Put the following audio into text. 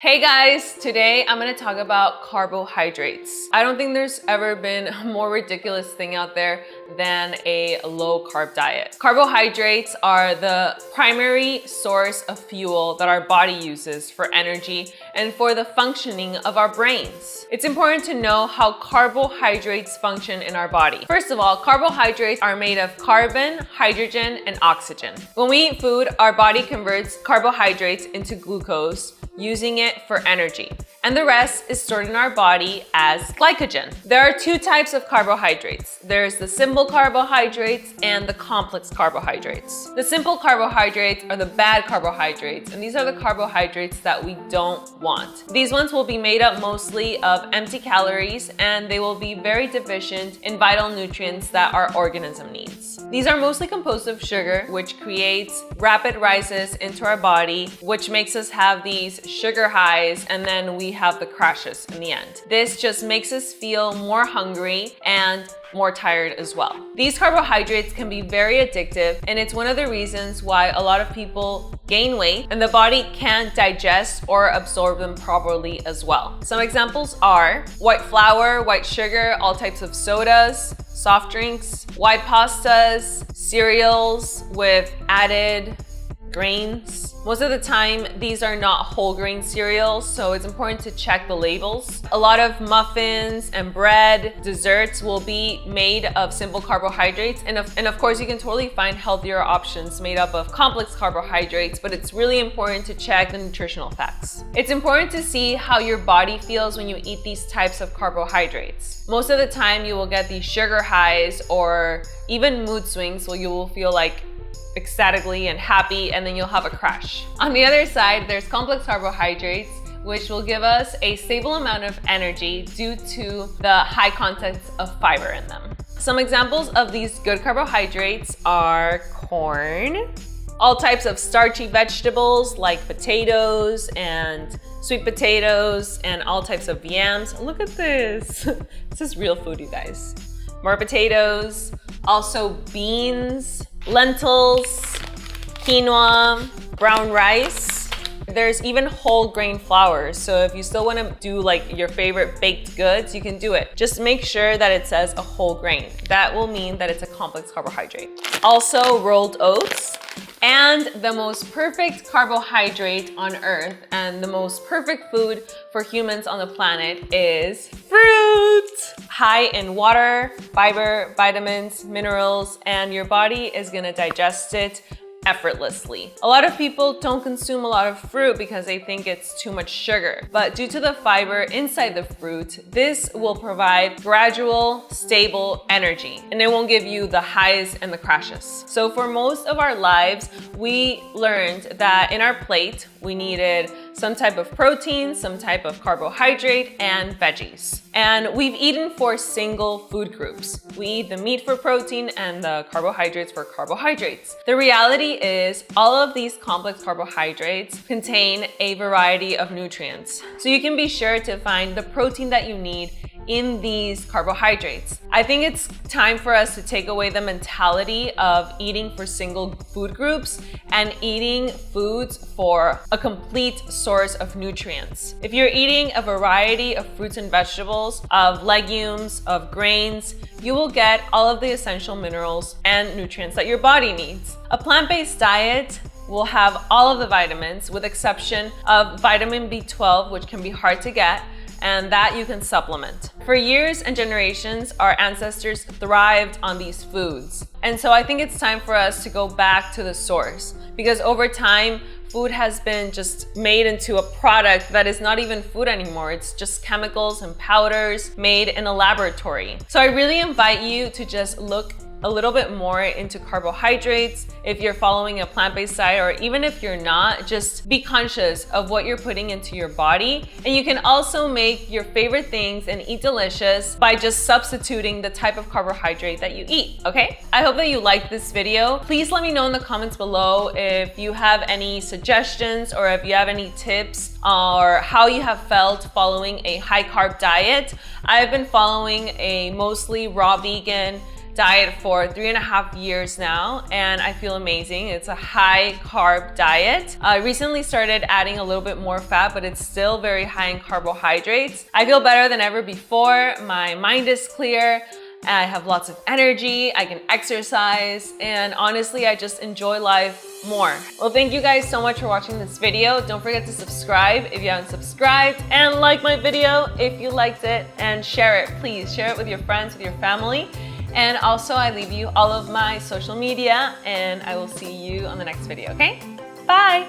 Hey guys, today I'm gonna talk about carbohydrates. I don't think there's ever been a more ridiculous thing out there than a low carb diet. Carbohydrates are the primary source of fuel that our body uses for energy and for the functioning of our brains. It's important to know how carbohydrates function in our body. First of all, carbohydrates are made of carbon, hydrogen, and oxygen. When we eat food, our body converts carbohydrates into glucose, using it for energy, and the rest is stored in our body as glycogen. There are two types of carbohydrates. There's the simple carbohydrates and the complex carbohydrates. The simple carbohydrates are the bad carbohydrates, and these are the carbohydrates that we don't want. These ones will be made up mostly of empty calories, and they will be very deficient in vital nutrients that our organism needs. These are mostly composed of sugar, which creates rapid rises into our body, which makes us have these sugar highs, and then we have the crashes in the end. This just makes us feel more hungry and more tired as well. These carbohydrates can be very addictive, and it's one of the reasons why a lot of people gain weight and the body can't digest or absorb them properly as well. Some examples are white flour, white sugar, all types of sodas, soft drinks, white pastas, cereals with added grains. Most of the time, these are not whole grain cereals, so it's important to check the labels. A lot of muffins and bread, desserts will be made of simple carbohydrates, and of course you can totally find healthier options made up of complex carbohydrates, but it's really important to check the nutritional facts. It's important to see how your body feels when you eat these types of carbohydrates. Most of the time you will get these sugar highs or even mood swings, so you will feel like ecstatically and happy, and then you'll have a crash. On the other side, there's complex carbohydrates, which will give us a stable amount of energy due to the high content of fiber in them. Some examples of these good carbohydrates are corn, all types of starchy vegetables like potatoes and sweet potatoes, and all types of yams. Look at this. This is real food, you guys. More potatoes, also beans, lentils, quinoa, brown rice. There's even whole grain flours, so if you still want to do like your favorite baked goods, you can do it. Just make sure that it says a whole grain. That will mean that it's a complex carbohydrate. Also rolled oats, and the most perfect carbohydrate on earth and the most perfect food for humans on the planet is fruit. High in water, fiber, vitamins, minerals, and your body is gonna digest it effortlessly. A lot of people don't consume a lot of fruit because they think it's too much sugar, but due to the fiber inside the fruit, this will provide gradual, stable energy, and it won't give you the highs and the crashes. So for most of our lives, we learned that in our plate, we needed some type of protein, some type of carbohydrate, and veggies. And we've eaten for single food groups. We eat the meat for protein and the carbohydrates for carbohydrates. The reality is all of these complex carbohydrates contain a variety of nutrients. So you can be sure to find the protein that you need in these carbohydrates. I think it's time for us to take away the mentality of eating for single food groups and eating foods for a complete source of nutrients. If you're eating a variety of fruits and vegetables, of legumes, of grains, you will get all of the essential minerals and nutrients that your body needs. A plant-based diet will have all of the vitamins with exception of vitamin B12, which can be hard to get, and that you can supplement. For years and generations, our ancestors thrived on these foods. And so I think it's time for us to go back to the source, because over time, food has been just made into a product that is not even food anymore. It's just chemicals and powders made in a laboratory. So I really invite you to just look a little bit more into carbohydrates. If you're following a plant-based diet, or even if you're not, just be conscious of what you're putting into your body. And you can also make your favorite things and eat delicious by just substituting the type of carbohydrate that you eat, okay? I hope that you liked this video. Please let me know in the comments below if you have any suggestions or if you have any tips or how you have felt following a high carb diet. I've been following a mostly raw vegan diet for 3.5 years now, and I feel amazing. It's a high carb diet. I recently started adding a little bit more fat, but it's still very high in carbohydrates. I feel better than ever before. My mind is clear. I have lots of energy, I can exercise, and honestly, I just enjoy life more. Well, thank you guys so much for watching this video. Don't forget to subscribe if you haven't subscribed, and like my video if you liked it, and share it. Please share it with your friends, with your family. And also, I leave you all of my social media, and I will see you on the next video, okay? Bye!